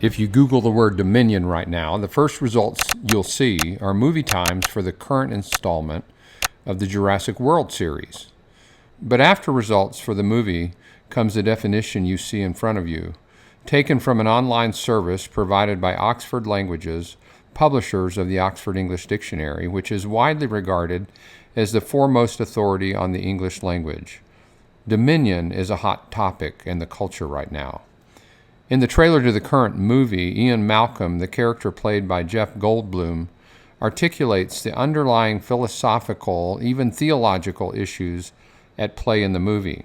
If you Google the word Dominion right now, the first results you'll see are movie times for the current installment of the Jurassic World series. But after results for the movie comes the definition you see in front of you, taken from an online service provided by Oxford Languages, publishers of the Oxford English Dictionary, which is widely regarded as the foremost authority on the English language. Dominion is a hot topic in the culture right now. In the trailer to the current movie, Ian Malcolm, the character played by Jeff Goldblum, articulates the underlying philosophical, even theological issues at play in the movie.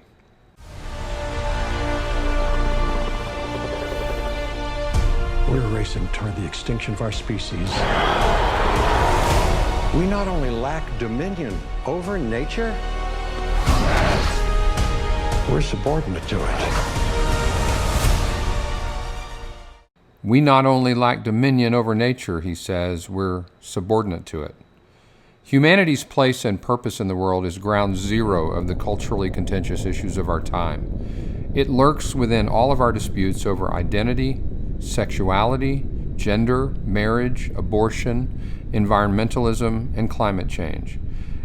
We're racing toward the extinction of our species. We not only lack dominion over nature, we're subordinate to it. We not only lack dominion over nature, he says, we're subordinate to it. Humanity's place and purpose in the world is ground zero of the culturally contentious issues of our time. It lurks within all of our disputes over identity, sexuality, gender, marriage, abortion, environmentalism, and climate change.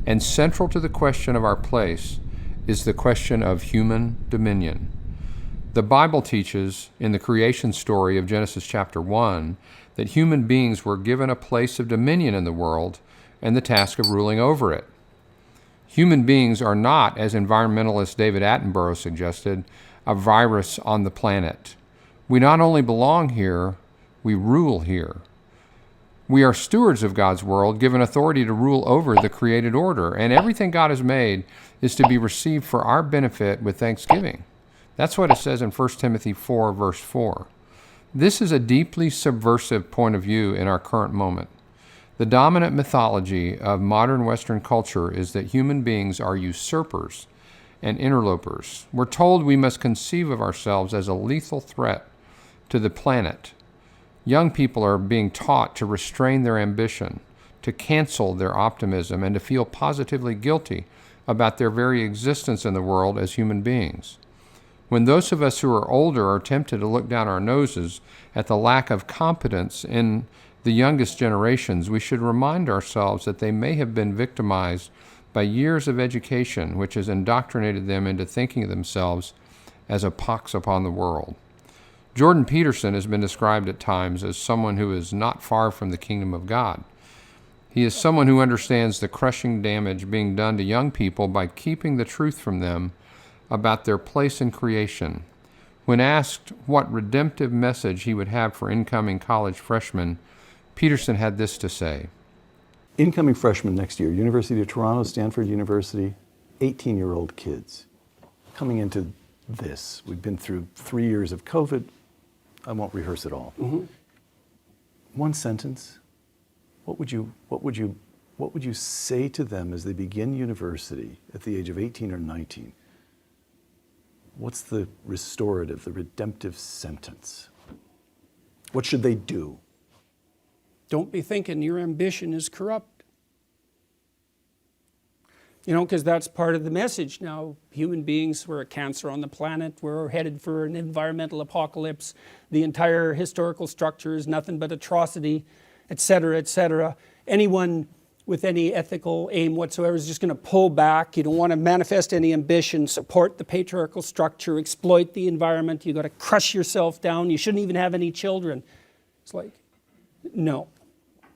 And central to the question of our place is the question of human dominion. The Bible teaches in the creation story of Genesis chapter 1 that human beings were given a place of dominion in the world and the task of ruling over it. Human beings are not, as environmentalist David Attenborough suggested, a virus on the planet. We not only belong here, we rule here. We are stewards of God's world, given authority to rule over the created order, and everything God has made is to be received for our benefit with thanksgiving. That's what it says in 1 Timothy 4, verse 4. This is a deeply subversive point of view in our current moment. The dominant mythology of modern Western culture is that human beings are usurpers and interlopers. We're told we must conceive of ourselves as a lethal threat to the planet. Young people are being taught to restrain their ambition, to cancel their optimism, and to feel positively guilty about their very existence in the world as human beings. When those of us who are older are tempted to look down our noses at the lack of competence in the youngest generations, we should remind ourselves that they may have been victimized by years of education, which has indoctrinated them into thinking of themselves as a pox upon the world. Jordan Peterson has been described at times as someone who is not far from the kingdom of God. He is someone who understands the crushing damage being done to young people by keeping the truth from them about their place in creation. When asked what redemptive message he would have for incoming college freshmen, Peterson had this to say. Incoming freshmen next year, University of Toronto, Stanford University, 18-year-old kids coming into this. We've been through 3 years of COVID. I won't rehearse it all. Mm-hmm. One sentence. What would you say to them as they begin university at the age of 18 or 19? What's the restorative, the redemptive sentence? What should they do? Don't be thinking your ambition is corrupt. You know, because that's part of the message now. Human beings, we're a cancer on the planet. We're headed for an environmental apocalypse. The entire historical structure is nothing but atrocity, etc., etc. Anyone with any ethical aim whatsoever is just going to pull back. You don't want to manifest any ambition, support the patriarchal structure, exploit the environment. You've got to crush yourself down. You shouldn't even have any children. It's like, no.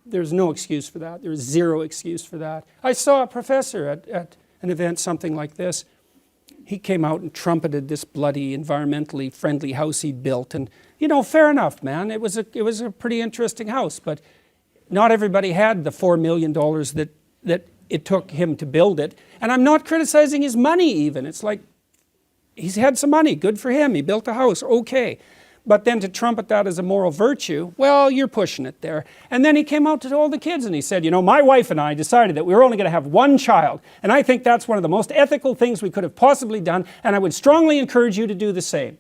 There's no excuse for that. There's zero excuse for that. I saw a professor at an event, something like this. He came out and trumpeted this bloody, environmentally friendly house he built. And, you know, fair enough, man. It was a pretty interesting house, but not everybody had the $4 million that it took him to build it. And I'm not criticizing his money even. It's like, he's had some money. Good for him. He built a house. Okay. But then to trumpet that as a moral virtue, well, you're pushing it there. And then he came out to all the kids and he said, you know, my wife and I decided that we were only going to have one child. And I think that's one of the most ethical things we could have possibly done. And I would strongly encourage you to do the same.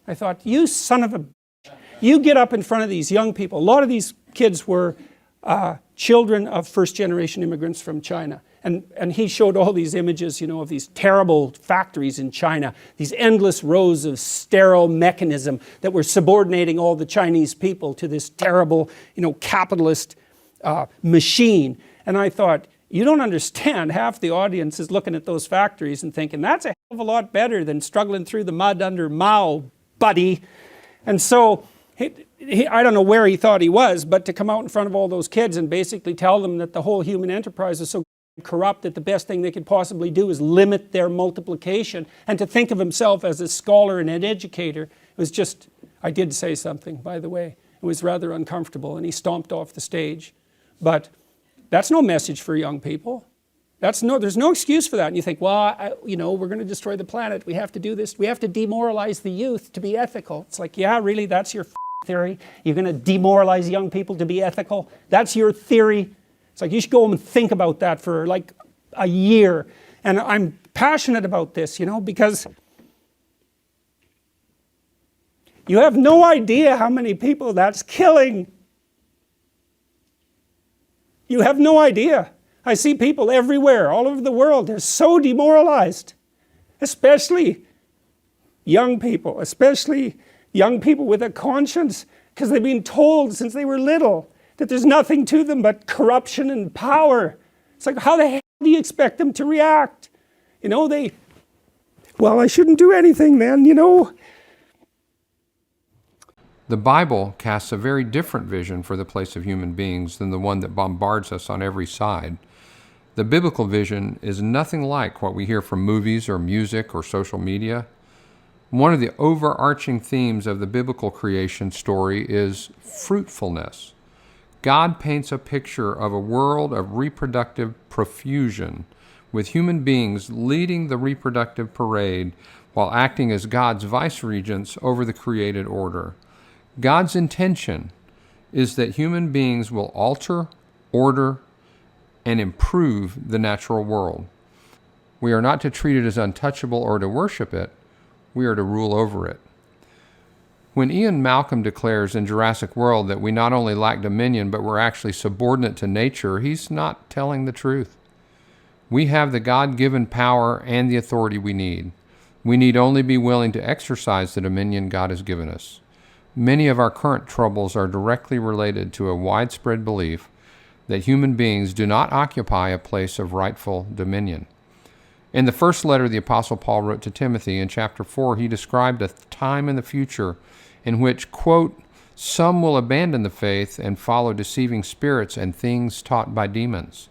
I thought, you son of a bitch. You get up in front of these young people. A lot of these kids were children of first-generation immigrants from China. And he showed all these images, of these terrible factories in China, these endless rows of sterile mechanism that were subordinating all the Chinese people to this terrible, capitalist machine. And I thought, you don't understand. Half the audience is looking at those factories and thinking, that's a hell of a lot better than struggling through the mud under Mao, buddy. And so, I don't know where he thought he was, but to come out in front of all those kids and basically tell them that the whole human enterprise is so corrupt that the best thing they could possibly do is limit their multiplication, and to think of himself as a scholar and an educator, it was just, I did say something, by the way. It was rather uncomfortable, and he stomped off the stage. But that's no message for young people. There's no excuse for that. And you think, well, we're going to destroy the planet. We have to do this. We have to demoralize the youth to be ethical. It's like, yeah, really, that's your theory? You're going to demoralize young people to be ethical? That's your theory? It's like, you should go home and think about that for like a year. And I'm passionate about this, because you have no idea how many people that's killing. You have no idea. I see people everywhere, all over the world. They're so demoralized, especially young people with a conscience, because they've been told since they were little that there's nothing to them but corruption and power. It's like, how the hell do you expect them to react? Well, I shouldn't do anything then, The Bible casts a very different vision for the place of human beings than the one that bombards us on every side. The biblical vision is nothing like what we hear from movies or music or social media. One of the overarching themes of the biblical creation story is fruitfulness. God paints a picture of a world of reproductive profusion, with human beings leading the reproductive parade while acting as God's vice-regents over the created order. God's intention is that human beings will alter, order, and improve the natural world. We are not to treat it as untouchable or to worship it. We are to rule over it. When Ian Malcolm declares in Jurassic World that we not only lack dominion, but we're actually subordinate to nature, he's not telling the truth. We have the God-given power and the authority we need. We need only be willing to exercise the dominion God has given us. Many of our current troubles are directly related to a widespread belief that human beings do not occupy a place of rightful dominion. In the first letter the Apostle Paul wrote to Timothy, in chapter 4, he described a time in the future in which, quote, some will abandon the faith and follow deceiving spirits and things taught by demons.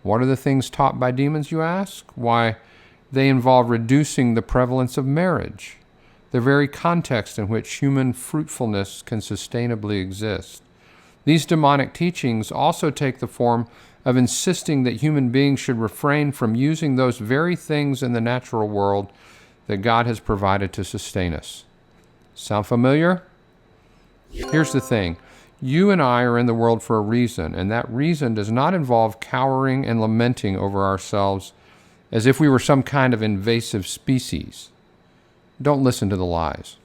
What are the things taught by demons, you ask? Why, they involve reducing the prevalence of marriage, the very context in which human fruitfulness can sustainably exist. These demonic teachings also take the form of insisting that human beings should refrain from using those very things in the natural world that God has provided to sustain us. Sound familiar? Here's the thing. You and I are in the world for a reason, and that reason does not involve cowering and lamenting over ourselves as if we were some kind of invasive species. Don't listen to the lies.